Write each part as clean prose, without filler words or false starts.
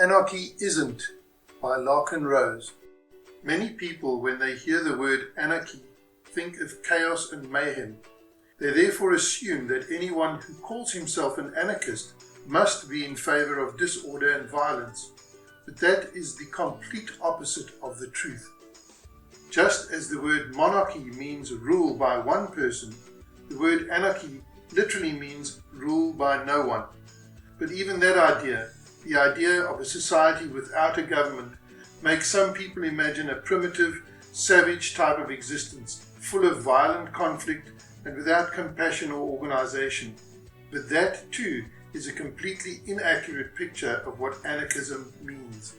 Anarchy Isn't by Larken. Many people, when they hear the word anarchy, think of chaos and mayhem. They therefore assume that anyone who calls himself an anarchist must be in favor of disorder and violence. But that is the complete opposite of the truth. Just as the word monarchy means rule by one person, the word anarchy literally means rule by no one. But even that idea, the idea of a society without a government, makes some people imagine a primitive, savage type of existence, full of violent conflict and without compassion or organization. But that too is a completely inaccurate picture of what anarchism means.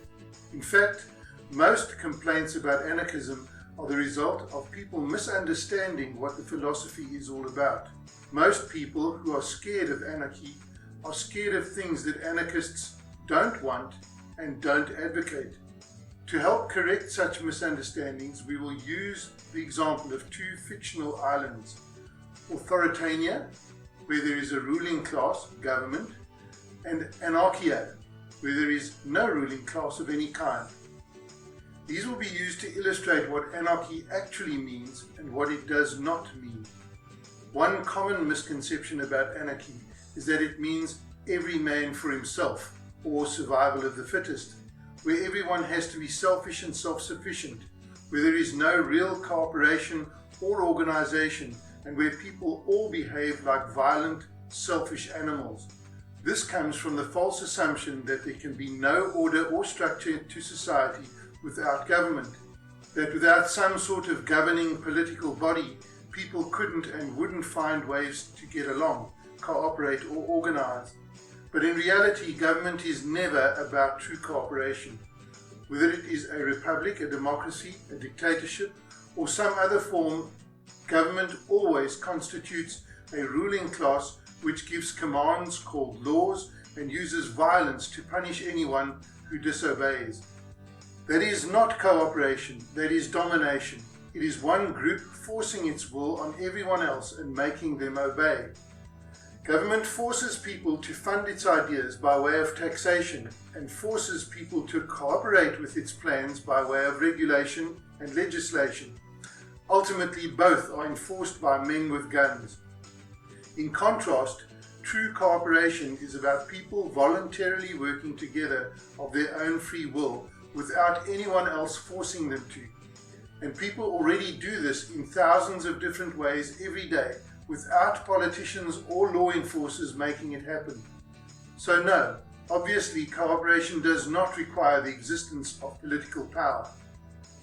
In fact, most complaints about anarchism are the result of people misunderstanding what the philosophy is all about. Most people who are scared of anarchy are scared of things that anarchists don't want and don't advocate. To help correct such misunderstandings, we will use the example of two fictional islands: Authoritania, where there is a ruling class, government, and Anarchia, where there is no ruling class of any kind. These will be used to illustrate what anarchy actually means and what it does not mean. One common misconception about anarchy is that it means every man for himself, or survival of the fittest, where everyone has to be selfish and self-sufficient, where there is no real cooperation or organization, and where people all behave like violent, selfish animals. This comes from the false assumption that there can be no order or structure to society without government, that without some sort of governing political body, people couldn't and wouldn't find ways to get along, cooperate or organize. But in reality, government is never about true cooperation. Whether it is a republic, a democracy, a dictatorship, or some other form, government always constitutes a ruling class which gives commands called laws and uses violence to punish anyone who disobeys. That is not cooperation, that is domination. It is one group forcing its will on everyone else and making them obey. Government forces people to fund its ideas by way of taxation and forces people to cooperate with its plans by way of regulation and legislation. Ultimately, both are enforced by men with guns. In contrast, true cooperation is about people voluntarily working together of their own free will without anyone else forcing them to. And people already do this in thousands of different ways every day, without politicians or law enforcers making it happen. So no, obviously cooperation does not require the existence of political power.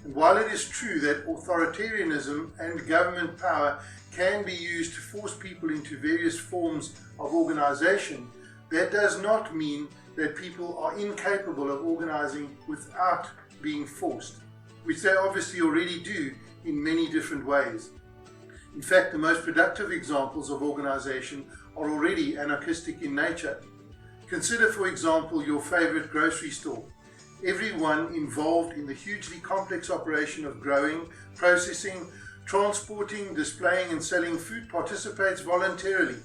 And while it is true that authoritarianism and government power can be used to force people into various forms of organization, that does not mean that people are incapable of organizing without being forced, which they obviously already do in many different ways. In fact, the most productive examples of organization are already anarchistic in nature. Consider, for example, your favorite grocery store. Everyone involved in the hugely complex operation of growing, processing, transporting, displaying and selling food participates voluntarily.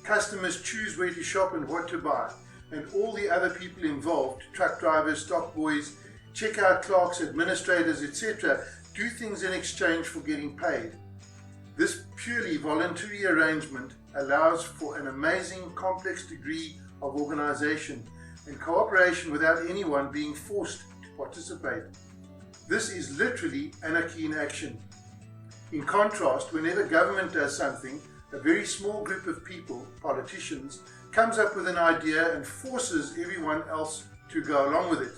Customers choose where to shop and what to buy, and all the other people involved, truck drivers, stock boys, checkout clerks, administrators, etc., do things in exchange for getting paid. This purely voluntary arrangement allows for an amazing complex degree of organization and cooperation without anyone being forced to participate. This is literally anarchy in action. In contrast, whenever government does something, a very small group of people, politicians, comes up with an idea and forces everyone else to go along with it.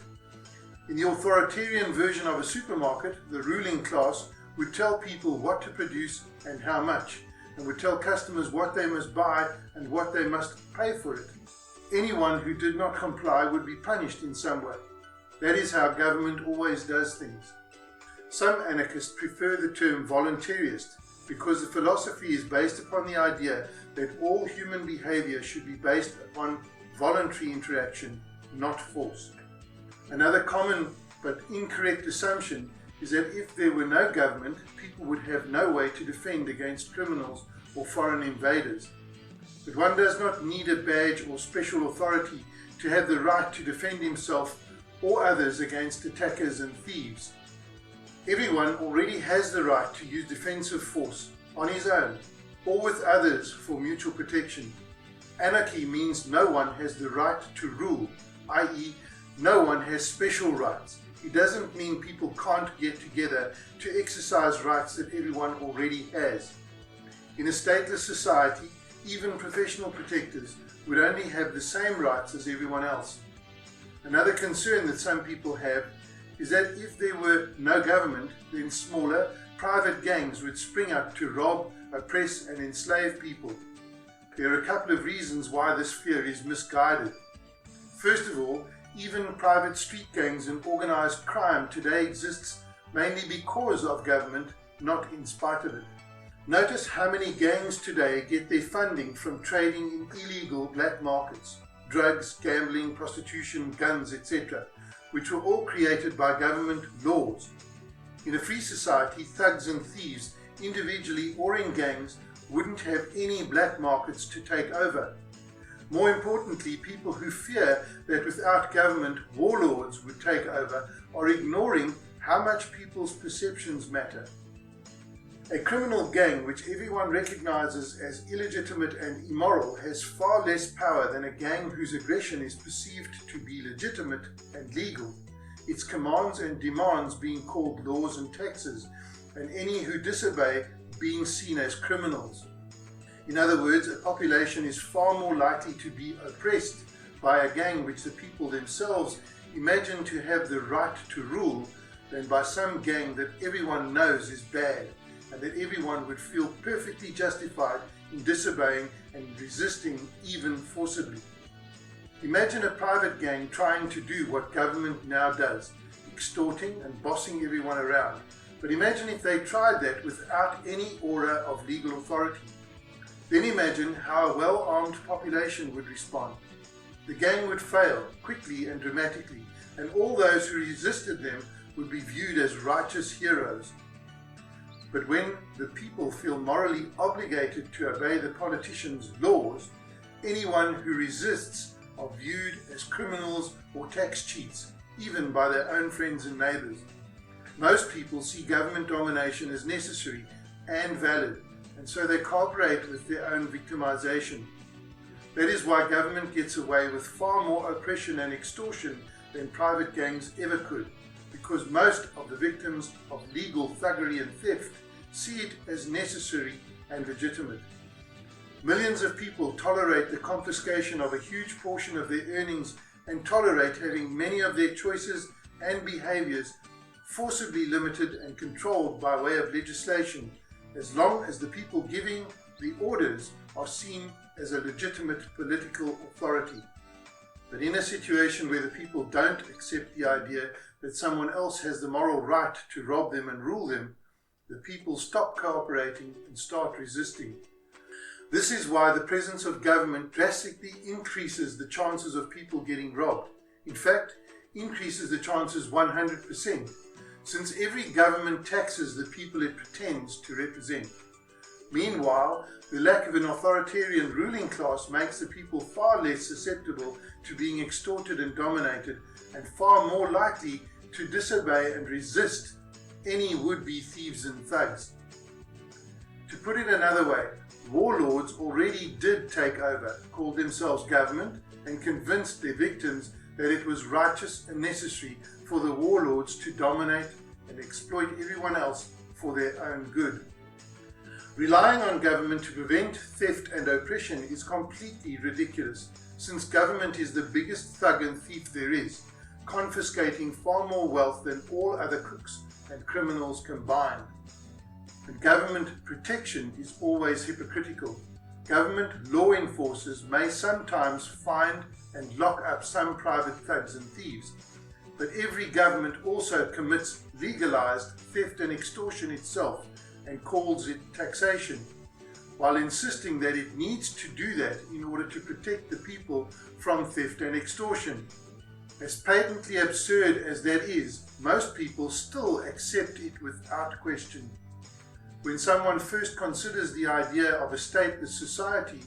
In the authoritarian version of a supermarket, the ruling class would tell people what to produce and how much, and would tell customers what they must buy and what they must pay for it. Anyone who did not comply would be punished in some way. That is how government always does things. Some anarchists prefer the term voluntarist because the philosophy is based upon the idea that all human behavior should be based upon voluntary interaction, not force. Another common but incorrect assumption is that if there were no government, people would have no way to defend against criminals or foreign invaders. But one does not need a badge or special authority to have the right to defend himself or others against attackers and thieves. Everyone already has the right to use defensive force on his own or with others for mutual protection. Anarchy means no one has the right to rule, i.e., no one has special rights. It doesn't mean people can't get together to exercise rights that everyone already has. In a stateless society, even professional protectors would only have the same rights as everyone else. Another concern that some people have is that if there were no government, then smaller, private gangs would spring up to rob, oppress and enslave people. There are a couple of reasons why this fear is misguided. First of all, even private street gangs and organized crime today exists mainly because of government, not in spite of it. Notice how many gangs today get their funding from trading in illegal black markets, drugs, gambling, prostitution, guns, etc., which were all created by government laws. In a free society, thugs and thieves, individually or in gangs, wouldn't have any black markets to take over. More importantly, people who fear that without government, warlords would take over are ignoring how much people's perceptions matter. A criminal gang which everyone recognizes as illegitimate and immoral has far less power than a gang whose aggression is perceived to be legitimate and legal, its commands and demands being called laws and taxes, and any who disobey being seen as criminals. In other words, a population is far more likely to be oppressed by a gang which the people themselves imagine to have the right to rule than by some gang that everyone knows is bad and that everyone would feel perfectly justified in disobeying and resisting even forcibly. Imagine a private gang trying to do what government now does, extorting and bossing everyone around. But imagine if they tried that without any aura of legal authority. Then imagine how a well-armed population would respond. The gang would fail quickly and dramatically, and all those who resisted them would be viewed as righteous heroes. But when the people feel morally obligated to obey the politicians' laws, anyone who resists are viewed as criminals or tax cheats, even by their own friends and neighbours. Most people see government domination as necessary and valid, and so they cooperate with their own victimization. That is why government gets away with far more oppression and extortion than private gangs ever could, because most of the victims of legal thuggery and theft see it as necessary and legitimate. Millions of people tolerate the confiscation of a huge portion of their earnings and tolerate having many of their choices and behaviors forcibly limited and controlled by way of legislation, as long as the people giving the orders are seen as a legitimate political authority. But in a situation where the people don't accept the idea that someone else has the moral right to rob them and rule them, the people stop cooperating and start resisting. This is why the presence of government drastically increases the chances of people getting robbed. In fact, increases the chances 100%, since every government taxes the people it pretends to represent. Meanwhile, the lack of an authoritarian ruling class makes the people far less susceptible to being extorted and dominated, and far more likely to disobey and resist any would-be thieves and thugs. To put it another way, warlords already did take over, called themselves government, and convinced their victims that it was righteous and necessary for the warlords to dominate and exploit everyone else for their own good. Relying on government to prevent theft and oppression is completely ridiculous, since government is the biggest thug and thief there is, confiscating far more wealth than all other crooks and criminals combined. And government protection is always hypocritical. Government law enforcers may sometimes find and lock up some private thugs and thieves, but every government also commits legalized theft and extortion itself and calls it taxation, while insisting that it needs to do that in order to protect the people from theft and extortion. As patently absurd as that is, most people still accept it without question. When someone first considers the idea of a stateless society,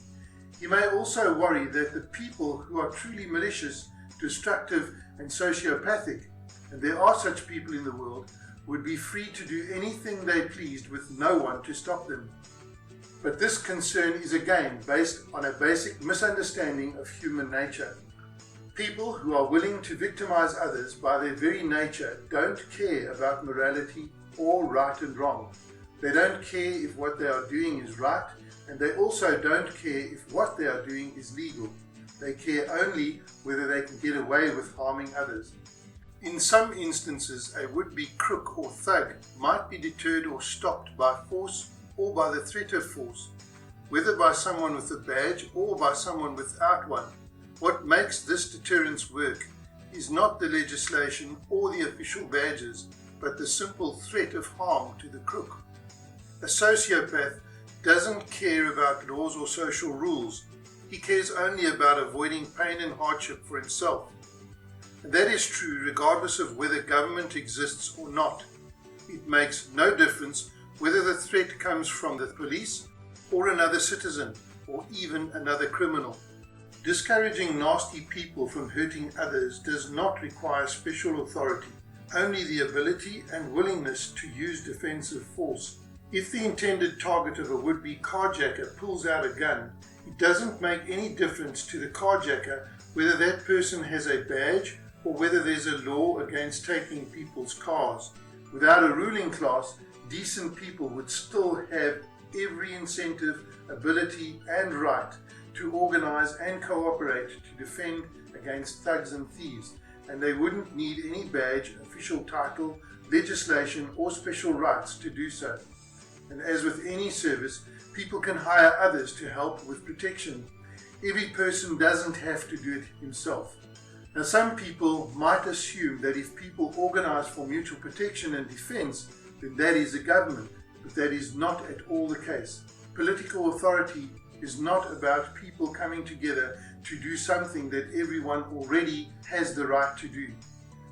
he may also worry that the people who are truly malicious, destructive and sociopathic, and there are such people in the world, would be free to do anything they pleased with no one to stop them. But this concern is again based on a basic misunderstanding of human nature. People who are willing to victimize others by their very nature don't care about morality or right and wrong. They don't care if what they are doing is right, and they also don't care if what they are doing is legal. They care only whether they can get away with harming others. In some instances, a would-be crook or thug might be deterred or stopped by force or by the threat of force, whether by someone with a badge or by someone without one. What makes this deterrence work is not the legislation or the official badges, but the simple threat of harm to the crook. A sociopath doesn't care about laws or social rules. He cares only about avoiding pain and hardship for himself. And that is true regardless of whether government exists or not. It makes no difference whether the threat comes from the police or another citizen or even another criminal. Discouraging nasty people from hurting others does not require special authority, only the ability and willingness to use defensive force. If the intended target of a would-be carjacker pulls out a gun, it doesn't make any difference to the carjacker whether that person has a badge or whether there's a law against taking people's cars. Without a ruling class, decent people would still have every incentive, ability and right to organize and cooperate to defend against thugs and thieves, and they wouldn't need any badge, official title, legislation or special rights to do so. And as with any service, people can hire others to help with protection. Every person doesn't have to do it himself. Now, some people might assume that if people organize for mutual protection and defense, then that is the government, but that is not at all the case. Political authority is not about people coming together to do something that everyone already has the right to do.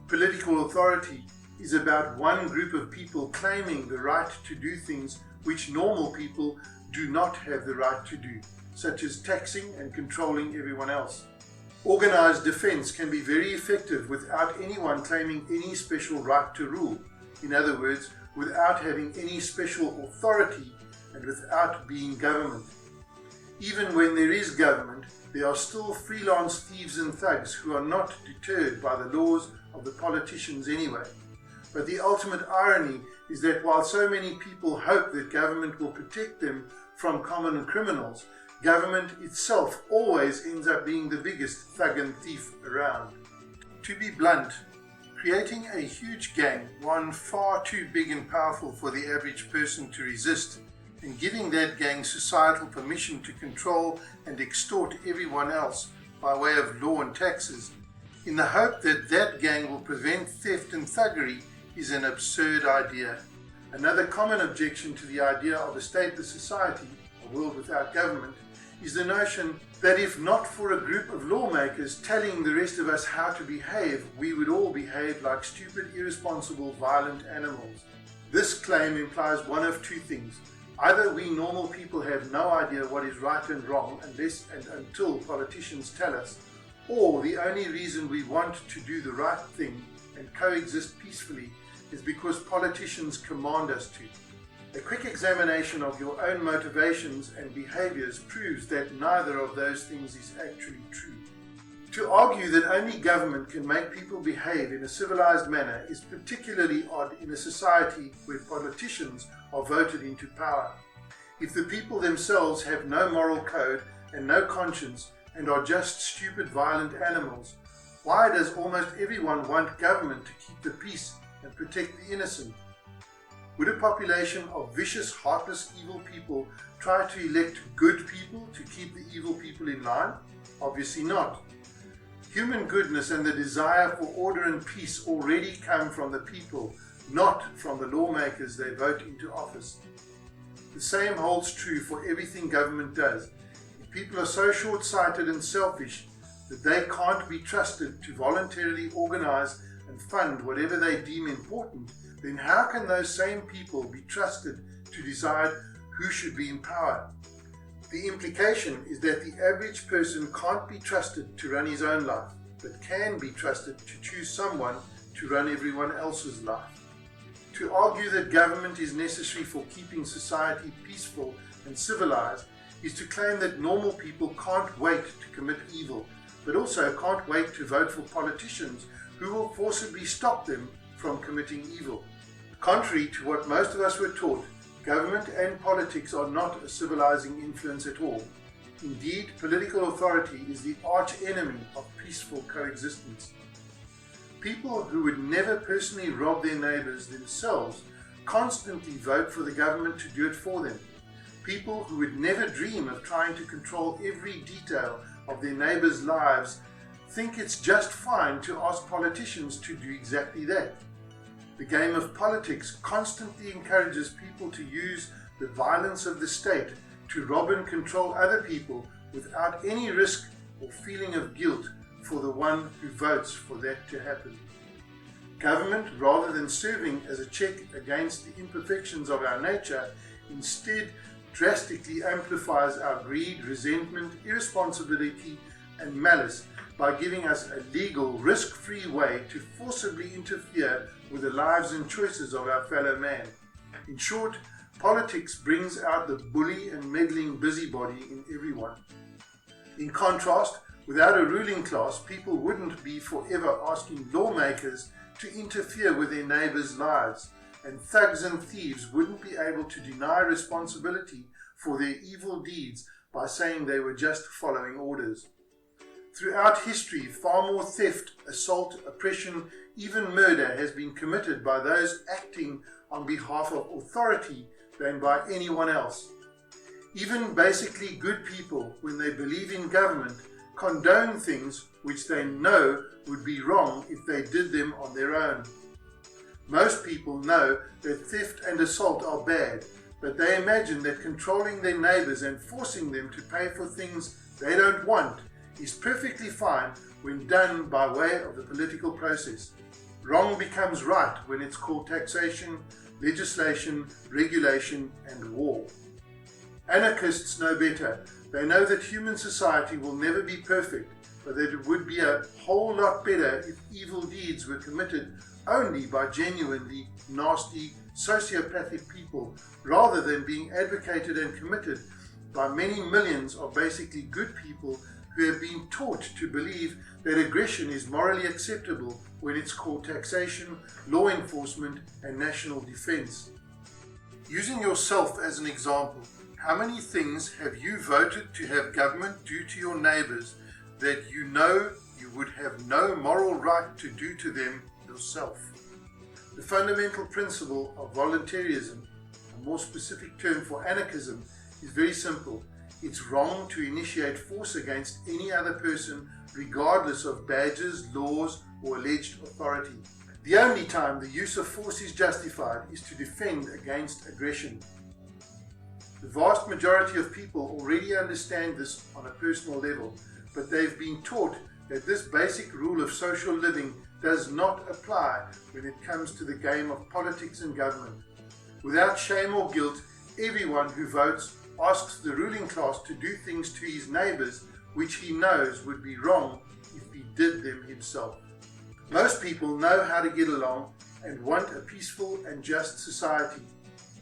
Political authority is about one group of people claiming the right to do things which normal people do not have the right to do, such as taxing and controlling everyone else. Organized defense can be very effective without anyone claiming any special right to rule. In other words, without having any special authority and without being government. Even when there is government, there are still freelance thieves and thugs who are not deterred by the laws of the politicians anyway. But the ultimate irony is that while so many people hope that government will protect them from common criminals, government itself always ends up being the biggest thug and thief around. To be blunt, creating a huge gang, one far too big and powerful for the average person to resist, and giving that gang societal permission to control and extort everyone else by way of law and taxes, in the hope that that gang will prevent theft and thuggery, is an absurd idea. Another common objection to the idea of a stateless society, a world without government, is the notion that if not for a group of lawmakers telling the rest of us how to behave, we would all behave like stupid, irresponsible, violent animals. This claim implies one of two things. Either we normal people have no idea what is right and wrong unless and until politicians tell us, or the only reason we want to do the right thing and coexist peacefully is because politicians command us to. A quick examination of your own motivations and behaviors proves that neither of those things is actually true. To argue that only government can make people behave in a civilized manner is particularly odd in a society where politicians are voted into power. If the people themselves have no moral code and no conscience and are just stupid, violent animals, why does almost everyone want government to keep the peace and protect the innocent? Would a population of vicious, heartless, evil people try to elect good people to keep the evil people in line? Obviously not. Human goodness and the desire for order and peace already come from the people, not from the lawmakers they vote into office. The same holds true for everything government does. If people are so short-sighted and selfish that they can't be trusted to voluntarily organize and fund whatever they deem important, then how can those same people be trusted to decide who should be in power? The implication is that the average person can't be trusted to run his own life. but can be trusted to choose someone to run everyone else's life. To argue that government is necessary for keeping society peaceful and civilized is to claim that normal people can't wait to commit evil, but also can't wait to vote for politicians who will forcibly stop them from committing evil. Contrary to what most of us were taught, government and politics are not a civilizing influence at all. Indeed, political authority is the arch enemy of peaceful coexistence. People who would never personally rob their neighbors themselves constantly vote for the government to do it for them. People who would never dream of trying to control every detail of their neighbors' lives think it's just fine to ask politicians to do exactly that. The game of politics constantly encourages people to use the violence of the state to rob and control other people without any risk or feeling of guilt for the one who votes for that to happen. Government, rather than serving as a check against the imperfections of our nature, instead drastically amplifies our greed, resentment, irresponsibility, and malice by giving us a legal, risk-free way to forcibly interfere with the lives and choices of our fellow man. In short, politics brings out the bully and meddling busybody in everyone. In contrast, without a ruling class, people wouldn't be forever asking lawmakers to interfere with their neighbors' lives, and thugs and thieves wouldn't be able to deny responsibility for their evil deeds by saying they were just following orders. Throughout history, far more theft, assault, oppression, even murder has been committed by those acting on behalf of authority than by anyone else. Even basically good people, when they believe in government, condone things which they know would be wrong if they did them on their own. Most people know that theft and assault are bad, but they imagine that controlling their neighbors and forcing them to pay for things they don't want is perfectly fine when done by way of the political process. Wrong becomes right when it's called taxation, legislation, regulation, and war. Anarchists know better. They know that human society will never be perfect, but that it would be a whole lot better if evil deeds were committed only by genuinely nasty, sociopathic people, rather than being advocated and committed by many millions of basically good people who have been taught to believe that aggression is morally acceptable when it's called taxation, law enforcement, and national defense. Using yourself as an example, how many things have you voted to have government do to your neighbors that you know you would have no moral right to do to them yourself? The fundamental principle of voluntarism, a more specific term for anarchism, is very simple. It's wrong to initiate force against any other person, regardless of badges, laws, or alleged authority. The only time the use of force is justified is to defend against aggression. The vast majority of people already understand this on a personal level, but they've been taught that this basic rule of social living does not apply when it comes to the game of politics and government. Without shame or guilt, everyone who votes asks the ruling class to do things to his neighbors which he knows would be wrong if he did them himself. Most people know how to get along and want a peaceful and just society.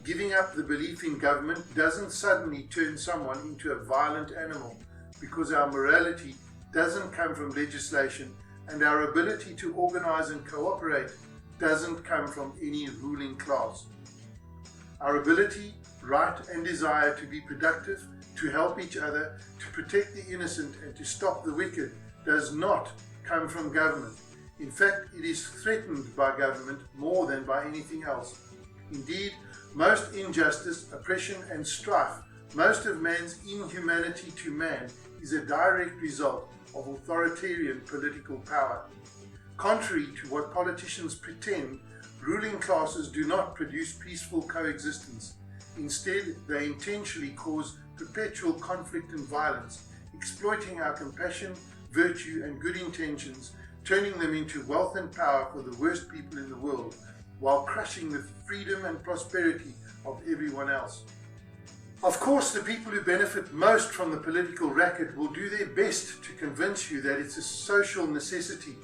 Giving up the belief in government doesn't suddenly turn someone into a violent animal, because our morality doesn't come from legislation and our ability to organize and cooperate doesn't come from any ruling class. Our ability, right, and desire to be productive, to help each other, to protect the innocent, and to stop the wicked does not come from government. In fact, it is threatened by government more than by anything else. Indeed, most injustice, oppression, and strife, most of man's inhumanity to man, is a direct result of authoritarian political power. Contrary to what politicians pretend, ruling classes do not produce peaceful coexistence. Instead, they intentionally cause perpetual conflict and violence, exploiting our compassion, virtue, and good intentions, turning them into wealth and power for the worst people in the world, while crushing the freedom and prosperity of everyone else. Of course, the people who benefit most from the political racket will do their best to convince you that it's a social necessity.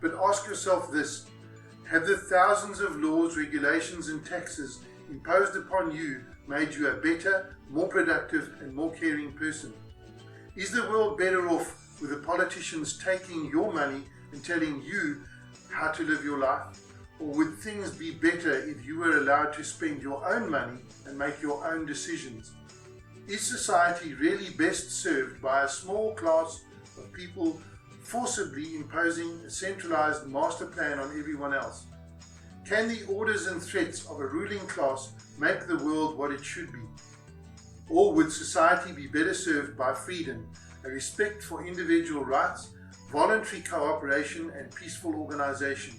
But ask yourself this: have the thousands of laws, regulations and taxes imposed upon you made you a better, more productive and more caring person? Is the world better off with the politicians taking your money and telling you how to live your life? Or would things be better if you were allowed to spend your own money and make your own decisions? Is society really best served by a small class of people forcibly imposing a centralized master plan on everyone else? Can the orders and threats of a ruling class make the world what it should be? Or would society be better served by freedom, a respect for individual rights, voluntary cooperation and peaceful organization?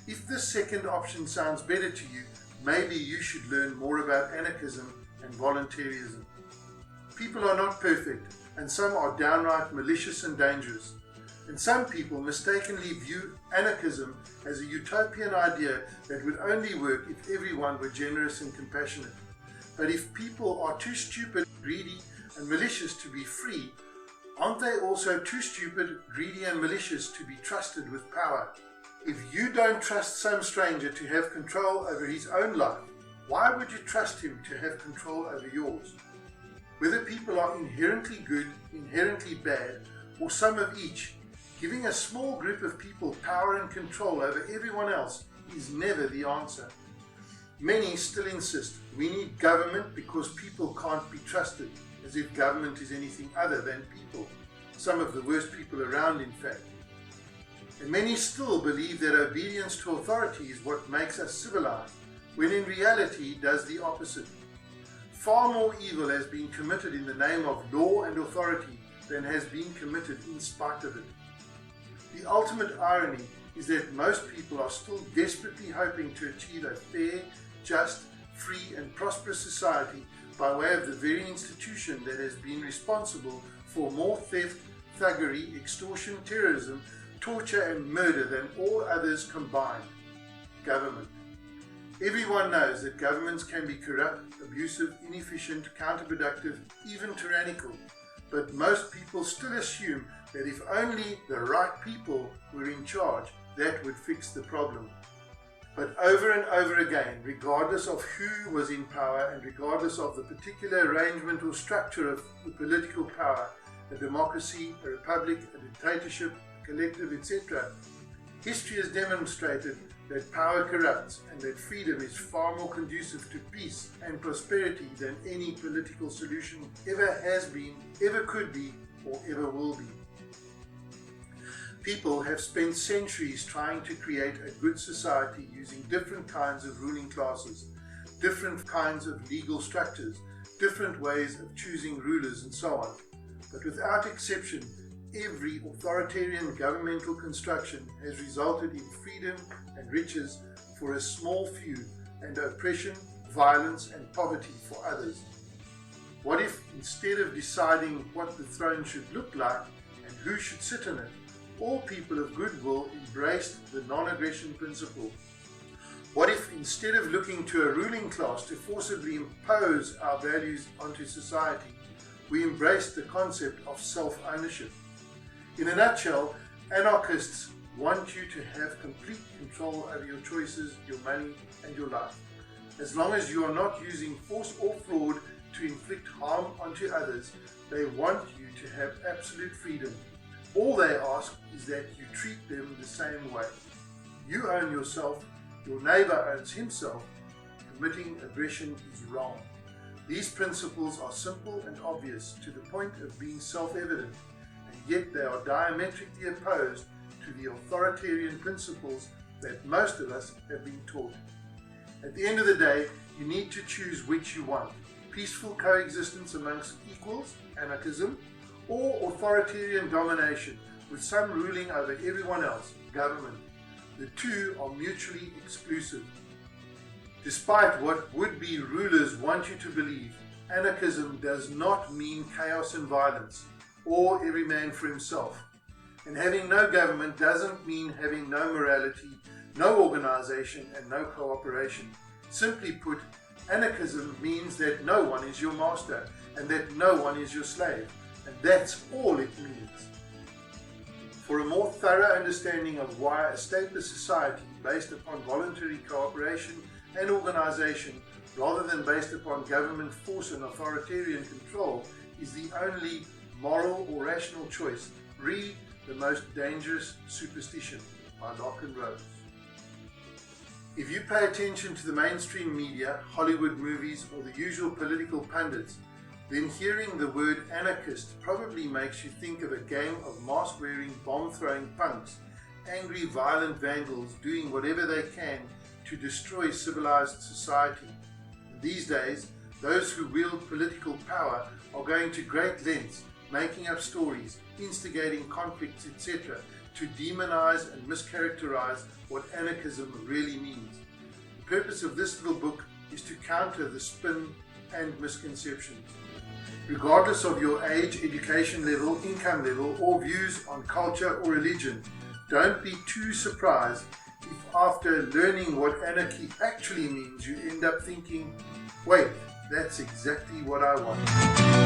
If this second option sounds better to you, maybe you should learn more about anarchism and voluntarism. People are not perfect, and some are downright malicious and dangerous. And some people mistakenly view anarchism as a utopian idea that would only work if everyone were generous and compassionate. But if people are too stupid, greedy, and malicious to be free, aren't they also too stupid, greedy, and malicious to be trusted with power? If you don't trust some stranger to have control over his own life, why would you trust him to have control over yours? Whether people are inherently good, inherently bad, or some of each, giving a small group of people power and control over everyone else is never the answer. Many still insist we need government because people can't be trusted, as if government is anything other than people, some of the worst people around in fact. And many still believe that obedience to authority is what makes us civilized, when in reality it does the opposite. Far more evil has been committed in the name of law and authority than has been committed in spite of it. The ultimate irony is that most people are still desperately hoping to achieve a fair, just, free and prosperous society by way of the very institution that has been responsible for more theft, thuggery, extortion, terrorism, torture and murder than all others combined: government. Everyone knows that governments can be corrupt, abusive, inefficient, counterproductive, even tyrannical, but most people still assume that if only the right people were in charge, that would fix the problem. But over and over again, regardless of who was in power and regardless of the particular arrangement or structure of the political power, a democracy, a republic, a dictatorship, a collective, etc., history has demonstrated that power corrupts and that freedom is far more conducive to peace and prosperity than any political solution ever has been, ever could be, or ever will be. People have spent centuries trying to create a good society using different kinds of ruling classes, different kinds of legal structures, different ways of choosing rulers and so on. But without exception, every authoritarian governmental construction has resulted in freedom and riches for a small few and oppression, violence and poverty for others. What if instead of deciding what the throne should look like and who should sit in it, all people of goodwill embraced the non-aggression principle? What if instead of looking to a ruling class to forcibly impose our values onto society, we embraced the concept of self-ownership? In a nutshell, anarchists want you to have complete control over your choices, your money and your life. As long as you are not using force or fraud to inflict harm onto others, they want you to have absolute freedom. All they ask is that you treat them the same way. You own yourself, your neighbor owns himself. Committing aggression is wrong. These principles are simple and obvious to the point of being self-evident, and yet they are diametrically opposed to the authoritarian principles that most of us have been taught. At the end of the day, you need to choose which you want: peaceful coexistence amongst equals, anarchism, or authoritarian domination with some ruling over everyone else, government. The two are mutually exclusive. Despite what would-be rulers want you to believe, anarchism does not mean chaos and violence, or every man for himself. And having no government doesn't mean having no morality, no organization, and no cooperation. Simply put, Anarchism means that no one is your master and that no one is your slave, and that's all it means. For a more thorough understanding of why a stateless society based upon voluntary cooperation and organization rather than based upon government force and authoritarian control is the only moral or rational choice, read The Most Dangerous Superstition by Larken. If you pay attention to the mainstream media, Hollywood movies, or the usual political pundits, then hearing the word anarchist probably makes you think of a gang of mask-wearing, bomb-throwing punks, angry, violent vandals doing whatever they can to destroy civilized society. These days, those who wield political power are going to great lengths, making up stories, instigating conflicts, etc., to demonize and mischaracterize what anarchism really means. The purpose of this little book is to counter the spin and misconceptions. Regardless of your age, education level, income level, or views on culture or religion, don't be too surprised if after learning what anarchy actually means you end up thinking, wait, that's exactly what I want.